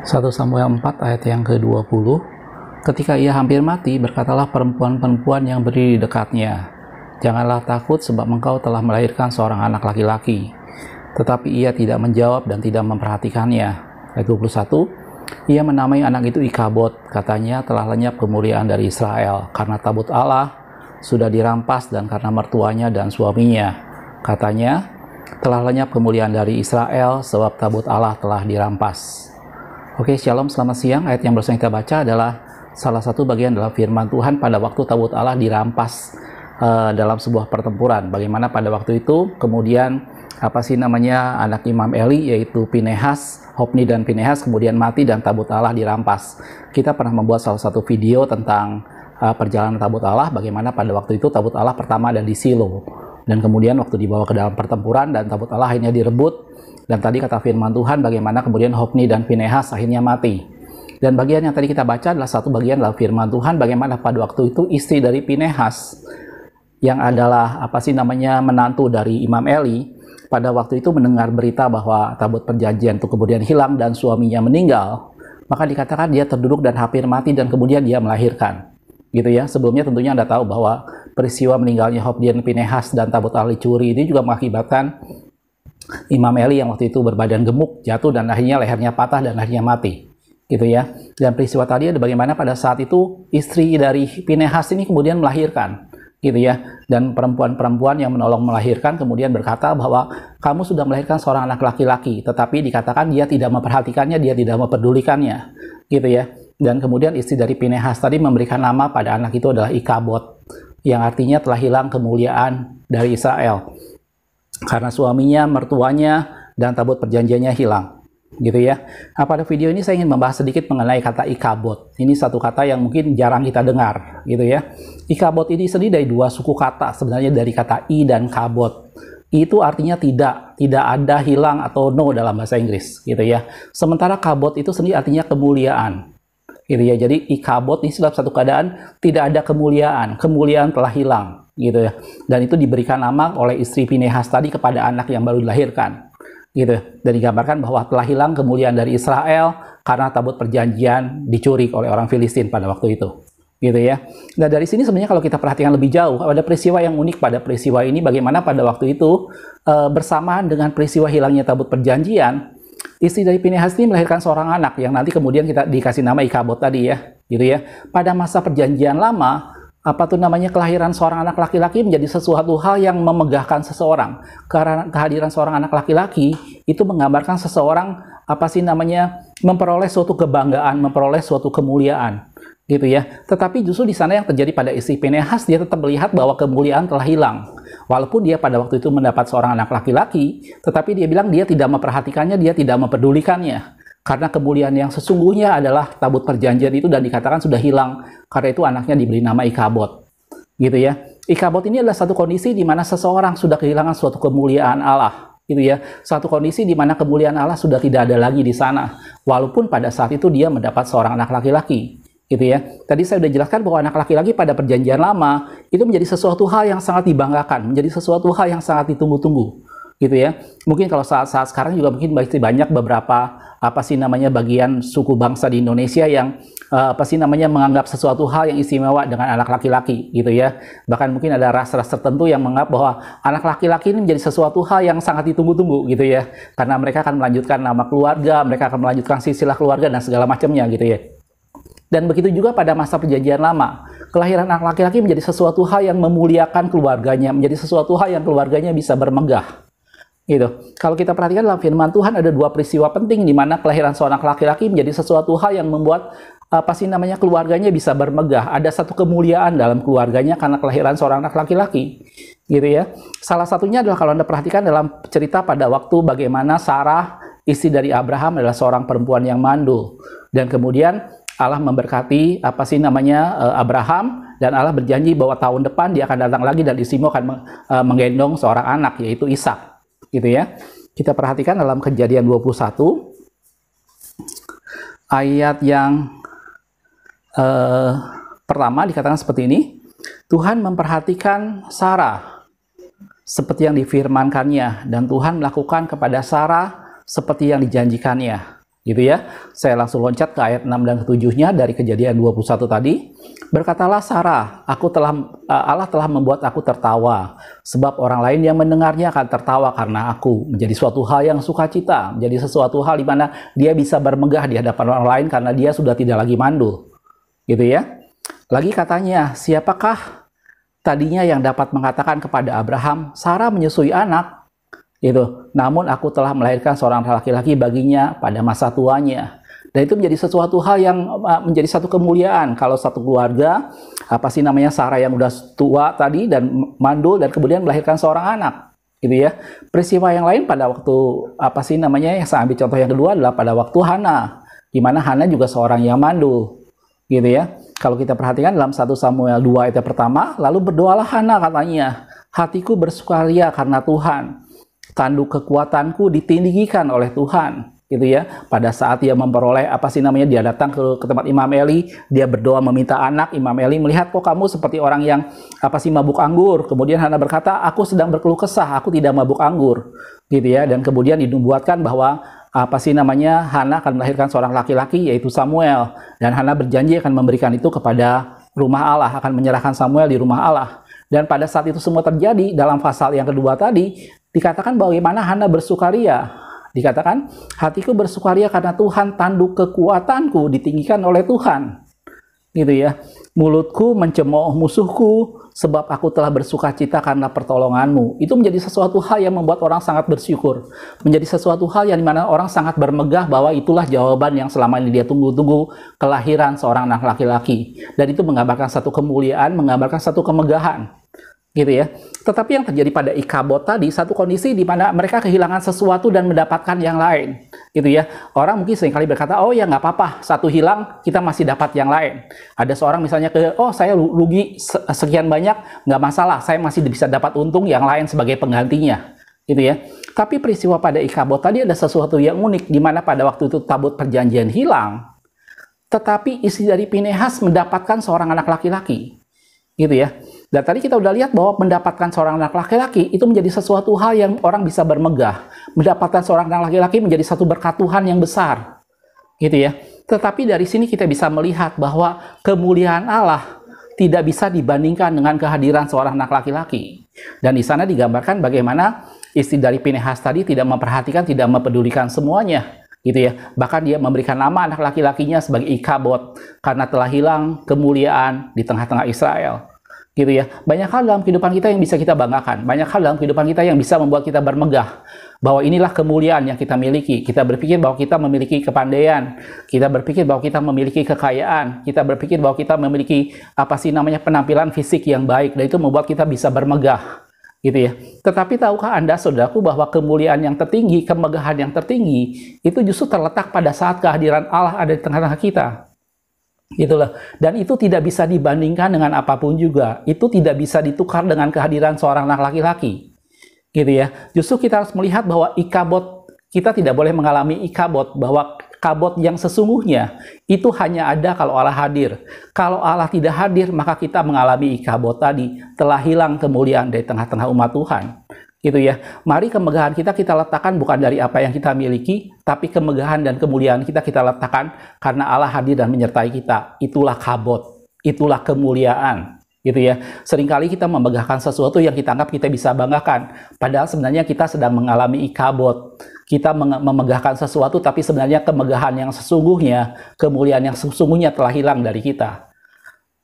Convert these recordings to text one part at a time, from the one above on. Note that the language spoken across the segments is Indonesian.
1 Samuel 4 ayat yang ke-20. Ketika ia hampir mati, berkatalah perempuan-perempuan yang berdiri di dekatnya, "Janganlah takut, sebab engkau telah melahirkan seorang anak laki-laki." Tetapi ia tidak menjawab dan tidak memperhatikannya. Ayat 21. Ia menamai anak itu Ikabod, katanya telah lenyap kemuliaan dari Israel, karena tabut Allah sudah dirampas dan karena mertuanya dan suaminya. Katanya, telah lenyap kemuliaan dari Israel sebab tabut Allah telah dirampas. Oke, shalom, selamat siang. Ayat yang barusan kita baca adalah salah satu bagian dalam firman Tuhan pada waktu tabut Allah dirampas dalam sebuah pertempuran. Bagaimana pada waktu itu kemudian anak Imam Eli yaitu Pinehas, Hofni dan Pinehas kemudian mati dan tabut Allah dirampas. Kita pernah membuat salah satu video tentang perjalanan tabut Allah, bagaimana pada waktu itu tabut Allah pertama ada di Silo, dan kemudian waktu dibawa ke dalam pertempuran dan tabut Allah akhirnya direbut, dan tadi kata firman Tuhan bagaimana kemudian Hofni dan Pinehas akhirnya mati. Dan bagian yang tadi kita baca adalah satu bagian dalam firman Tuhan bagaimana pada waktu itu istri dari Pinehas yang adalah menantu dari Imam Eli pada waktu itu mendengar berita bahwa tabut perjanjian itu kemudian hilang dan suaminya meninggal, maka dikatakan dia terduduk dan hampir mati dan kemudian dia melahirkan. Gitu ya. Sebelumnya tentunya Anda tahu bahwa peristiwa meninggalnya Hofni dan Pinehas dan tabut Allah dicuri ini juga mengakibatkan Imam Eli yang waktu itu berbadan gemuk jatuh dan akhirnya lehernya patah dan akhirnya mati. Gitu ya. Dan peristiwa tadi ada bagaimana pada saat itu istri dari Pinehas ini kemudian melahirkan. Gitu ya. Dan perempuan-perempuan yang menolong melahirkan kemudian berkata bahwa kamu sudah melahirkan seorang anak laki-laki, tetapi dikatakan dia tidak memperhatikannya, dia tidak mempedulikannya. Gitu ya. Dan kemudian istri dari Pinehas tadi memberikan nama pada anak itu adalah Ikabod, yang artinya telah hilang kemuliaan dari Israel karena suaminya, mertuanya, dan tabut perjanjiannya hilang. Gitu ya. Nah, pada video ini saya ingin membahas sedikit mengenai kata Ikabod. Ini satu kata yang mungkin jarang kita dengar, gitu ya. Ikabod ini sendiri dari dua suku kata, sebenarnya dari kata I dan Kabod. I itu artinya tidak ada, hilang atau no dalam bahasa Inggris, gitu ya. Sementara Kabod itu sendiri artinya kemuliaan. Gitu ya. Jadi Ikabod ini dalam satu keadaan tidak ada kemuliaan telah hilang, gitu ya. Dan itu diberikan nama oleh istri Pinehas tadi kepada anak yang baru dilahirkan. Gitu. Dan digambarkan bahwa telah hilang kemuliaan dari Israel karena tabut perjanjian dicuri oleh orang Filistin pada waktu itu. Gitu ya. Nah, dari sini sebenarnya kalau kita perhatikan lebih jauh, ada peristiwa yang unik pada peristiwa ini, bagaimana pada waktu itu bersamaan dengan peristiwa hilangnya tabut perjanjian, istri dari Pinehas ini melahirkan seorang anak yang nanti kemudian kita dikasih nama Ikabod tadi ya. Gitu ya. Pada masa perjanjian lama, kelahiran seorang anak laki-laki menjadi sesuatu hal yang memegahkan seseorang. Karena kehadiran seorang anak laki-laki itu menggambarkan seseorang memperoleh suatu kebanggaan, memperoleh suatu kemuliaan, gitu ya. Tetapi justru di sana yang terjadi pada istri Pinehas, dia tetap melihat bahwa kemuliaan telah hilang. Walaupun dia pada waktu itu mendapat seorang anak laki-laki, tetapi dia bilang dia tidak memperhatikannya, dia tidak mempedulikannya. Karena kemuliaan yang sesungguhnya adalah tabut perjanjian itu dan dikatakan sudah hilang. Karena itu anaknya diberi nama Ikabod. Gitu ya. Ikabod ini adalah satu kondisi di mana seseorang sudah kehilangan suatu kemuliaan Allah. Gitu ya. Satu kondisi di mana kemuliaan Allah sudah tidak ada lagi di sana. Walaupun pada saat itu dia mendapat seorang anak laki-laki. Gitu ya. Tadi saya sudah jelaskan bahwa anak laki-laki pada perjanjian lama itu menjadi sesuatu hal yang sangat dibanggakan. Menjadi sesuatu hal yang sangat ditunggu-tunggu. Gitu ya. Mungkin kalau saat sekarang juga mungkin masih banyak beberapa bagian suku bangsa di Indonesia yang menganggap sesuatu hal yang istimewa dengan anak laki-laki, gitu ya. Bahkan mungkin ada ras-ras tertentu yang menganggap bahwa anak laki-laki ini menjadi sesuatu hal yang sangat ditunggu-tunggu, gitu ya. Karena mereka akan melanjutkan nama keluarga, mereka akan melanjutkan silsilah keluarga dan segala macamnya, gitu ya. Dan begitu juga pada masa perjanjian lama, kelahiran anak laki-laki menjadi sesuatu hal yang memuliakan keluarganya, menjadi sesuatu hal yang keluarganya bisa bermegah. Gitu. Kalau kita perhatikan dalam firman Tuhan ada dua peristiwa penting di mana kelahiran seorang laki-laki menjadi sesuatu hal yang membuat keluarganya bisa bermegah. Ada satu kemuliaan dalam keluarganya karena kelahiran seorang anak laki-laki. Gitu ya. Salah satunya adalah kalau Anda perhatikan dalam cerita pada waktu bagaimana Sarah, istri dari Abraham, adalah seorang perempuan yang mandul. Dan kemudian Allah memberkati Abraham, dan Allah berjanji bahwa tahun depan dia akan datang lagi dan istrimu akan menggendong seorang anak yaitu Ishak. Gitu ya. Kita perhatikan dalam Kejadian 21 ayat yang pertama dikatakan seperti ini. Tuhan memperhatikan Sarah seperti yang difirmankannya, dan Tuhan melakukan kepada Sarah seperti yang dijanjikannya. Gitu ya. Saya langsung loncat ke ayat 6 dan ke-7-nya dari Kejadian 21 tadi. Berkatalah Sarah, Allah telah membuat aku tertawa, sebab orang lain yang mendengarnya akan tertawa karena aku. Menjadi suatu hal yang sukacita, menjadi sesuatu hal di mana dia bisa bermegah di hadapan orang lain karena dia sudah tidak lagi mandul. Gitu ya. Lagi katanya, siapakah tadinya yang dapat mengatakan kepada Abraham, Sarah menyusui anak? Gitu. Namun aku telah melahirkan seorang laki-laki baginya pada masa tuanya. Dan itu menjadi sesuatu hal yang menjadi satu kemuliaan kalau satu keluarga Sarah yang udah tua tadi dan mandul dan kemudian melahirkan seorang anak, gitu ya. Peristiwa yang lain pada waktu yang saya ambil contoh yang kedua adalah pada waktu Hana, di mana Hana juga seorang yang mandul, gitu ya. Kalau kita perhatikan dalam 1 Samuel 2 ayat pertama, lalu berdoalah Hana katanya, hatiku bersukaria karena Tuhan. Tanduk kekuatanku ditinggikan oleh Tuhan, gitu ya. Pada saat dia memperoleh dia datang ke tempat Imam Eli, dia berdoa meminta anak. Imam Eli melihat, kok kamu seperti orang yang mabuk anggur. Kemudian Hana berkata, aku sedang berkeluh kesah, aku tidak mabuk anggur, gitu ya. Dan kemudian dinubuatkan bahwa Hana akan melahirkan seorang laki-laki yaitu Samuel, dan Hana berjanji akan memberikan itu kepada rumah Allah, akan menyerahkan Samuel di rumah Allah. Dan pada saat itu semua terjadi, dalam pasal yang kedua tadi dikatakan bagaimana Hana bersukaria. Dikatakan, hatiku bersukaria karena Tuhan, tanduk kekuatanku ditinggikan oleh Tuhan. Gitu ya. Mulutku mencemooh musuhku, sebab aku telah bersukacita karena pertolonganmu. Itu menjadi sesuatu hal yang membuat orang sangat bersyukur. Menjadi sesuatu hal yang dimana orang sangat bermegah bahwa itulah jawaban yang selama ini dia tunggu-tunggu, kelahiran seorang anak laki-laki. Dan itu menggambarkan satu kemuliaan, menggambarkan satu kemegahan. Gitu ya. Tetapi yang terjadi pada Ikabod tadi, satu kondisi di mana mereka kehilangan sesuatu dan mendapatkan yang lain, gitu ya. Orang mungkin seringkali berkata, oh ya nggak apa-apa, satu hilang kita masih dapat yang lain. Ada seorang misalnya saya rugi sekian banyak, nggak masalah, saya masih bisa dapat untung yang lain sebagai penggantinya, gitu ya. Tapi peristiwa pada Ikabod tadi ada sesuatu yang unik, di mana pada waktu itu tabut perjanjian hilang, tetapi istri dari Pinehas mendapatkan seorang anak laki-laki, gitu ya. Dan tadi kita udah lihat bahwa mendapatkan seorang anak laki-laki itu menjadi sesuatu hal yang orang bisa bermegah. Mendapatkan seorang anak laki-laki menjadi satu berkat Tuhan yang besar, gitu ya. Tetapi dari sini kita bisa melihat bahwa kemuliaan Allah tidak bisa dibandingkan dengan kehadiran seorang anak laki-laki. Dan di sana digambarkan bagaimana istri dari Pinehas tadi tidak memperhatikan, tidak mempedulikan semuanya, gitu ya. Bahkan dia memberikan nama anak laki-lakinya sebagai Ikabod karena telah hilang kemuliaan di tengah-tengah Israel, gitu ya. Banyak hal dalam kehidupan kita yang bisa kita banggakan, banyak hal dalam kehidupan kita yang bisa membuat kita bermegah bahwa inilah kemuliaan yang kita miliki. Kita berpikir bahwa kita memiliki kepandaian, kita berpikir bahwa kita memiliki kekayaan, kita berpikir bahwa kita memiliki penampilan fisik yang baik, dan itu membuat kita bisa bermegah, gitu ya. Tetapi tahukah Anda, saudaraku, bahwa kemuliaan yang tertinggi, kemegahan yang tertinggi itu justru terletak pada saat kehadiran Allah ada di tengah-tengah kita, gitulah. Dan itu tidak bisa dibandingkan dengan apapun juga. Itu tidak bisa ditukar dengan kehadiran seorang anak laki-laki, gitu ya. Justru kita harus melihat bahwa Ikabod, kita tidak boleh mengalami Ikabod, bahwa kabot yang sesungguhnya itu hanya ada kalau Allah hadir. Kalau Allah tidak hadir, maka kita mengalami Ikabod tadi, telah hilang kemuliaan dari tengah-tengah umat Tuhan, gitu ya. Mari kemegahan kita letakkan bukan dari apa yang kita miliki, tapi kemegahan dan kemuliaan kita letakkan karena Allah hadir dan menyertai kita. Itulah kabot, itulah kemuliaan, gitu ya. Seringkali kita memegahkan sesuatu yang kita anggap kita bisa banggakan, padahal sebenarnya kita sedang mengalami Ikabod. Kita memegahkan sesuatu, tapi sebenarnya kemegahan yang sesungguhnya, kemuliaan yang sesungguhnya telah hilang dari kita,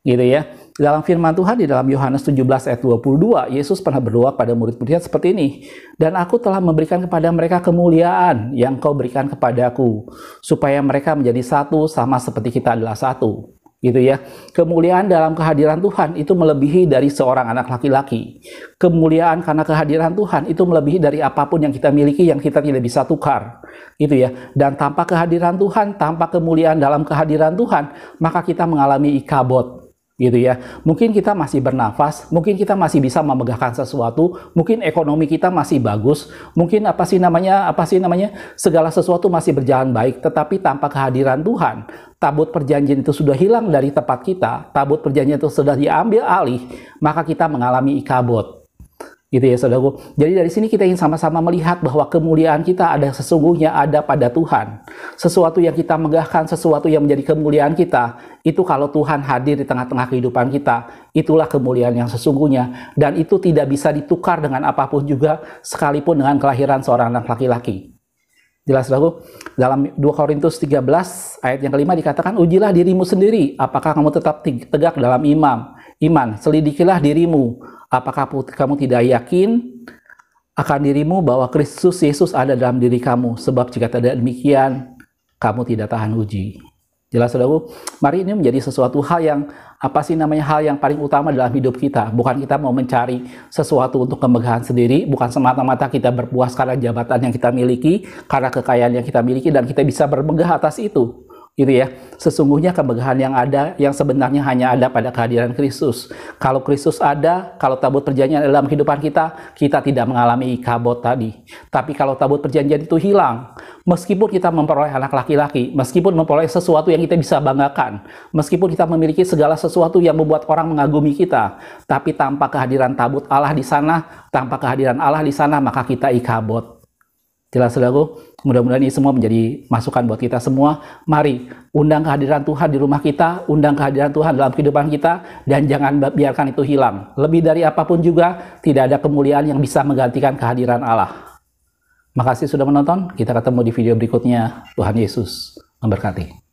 gitu ya. Dalam firman Tuhan di dalam Yohanes 17 ayat 22, Yesus pernah berdoa pada murid-muridnya seperti ini. Dan aku telah memberikan kepada mereka kemuliaan yang kau berikan kepadaku, supaya mereka menjadi satu sama seperti kita adalah satu, gitu ya. Kemuliaan dalam kehadiran Tuhan itu melebihi dari seorang anak laki-laki. Kemuliaan karena kehadiran Tuhan itu melebihi dari apapun yang kita miliki, yang kita tidak bisa tukar, gitu ya. Dan tanpa kehadiran Tuhan, tanpa kemuliaan dalam kehadiran Tuhan, maka kita mengalami Ikabod, gitu ya. Mungkin kita masih bernafas, mungkin kita masih bisa memegahkan sesuatu, mungkin ekonomi kita masih bagus, mungkin segala sesuatu masih berjalan baik, tetapi tanpa kehadiran Tuhan, tabut perjanjian itu sudah hilang dari tempat kita, tabut perjanjian itu sudah diambil alih, maka kita mengalami Ikabod, Gitu ya saudaraku. Jadi dari sini kita ingin sama-sama melihat bahwa kemuliaan kita ada sesungguhnya ada pada Tuhan. Sesuatu yang kita megahkan, sesuatu yang menjadi kemuliaan kita, itu kalau Tuhan hadir di tengah-tengah kehidupan kita, itulah kemuliaan yang sesungguhnya. Dan itu tidak bisa ditukar dengan apapun juga, sekalipun dengan kelahiran seorang anak laki-laki. Jelas saudaraku? Dalam 2 Korintus 13 ayat yang kelima dikatakan, ujilah dirimu sendiri, apakah kamu tetap tegak dalam iman, selidikilah dirimu, apakah kamu tidak yakin akan dirimu bahwa Kristus Yesus ada dalam diri kamu? Sebab jika tidak demikian, kamu tidak tahan uji. Jelas saudaraku? Mari ini menjadi sesuatu hal yang hal yang paling utama dalam hidup kita. Bukan kita mau mencari sesuatu untuk kemegahan sendiri, bukan semata-mata kita berpuas karena jabatan yang kita miliki, karena kekayaan yang kita miliki, dan kita bisa bermegah atas itu. Gitu ya. Sesungguhnya kemegahan yang ada, yang sebenarnya hanya ada pada kehadiran Kristus. Kalau Kristus ada, kalau tabut perjanjian dalam kehidupan kita, kita tidak mengalami ikabot tadi. Tapi kalau tabut perjanjian itu hilang, meskipun kita memperoleh anak laki-laki, meskipun memperoleh sesuatu yang kita bisa banggakan, meskipun kita memiliki segala sesuatu yang membuat orang mengagumi kita, tapi tanpa kehadiran tabut Allah di sana, maka kita ikabot. Jelas saudaraku? Mudah-mudahan ini semua menjadi masukan buat kita semua. Mari undang kehadiran Tuhan di rumah kita, undang kehadiran Tuhan dalam kehidupan kita, dan jangan biarkan itu hilang. Lebih dari apapun juga, tidak ada kemuliaan yang bisa menggantikan kehadiran Allah. Makasih sudah menonton, kita ketemu di video berikutnya. Tuhan Yesus memberkati.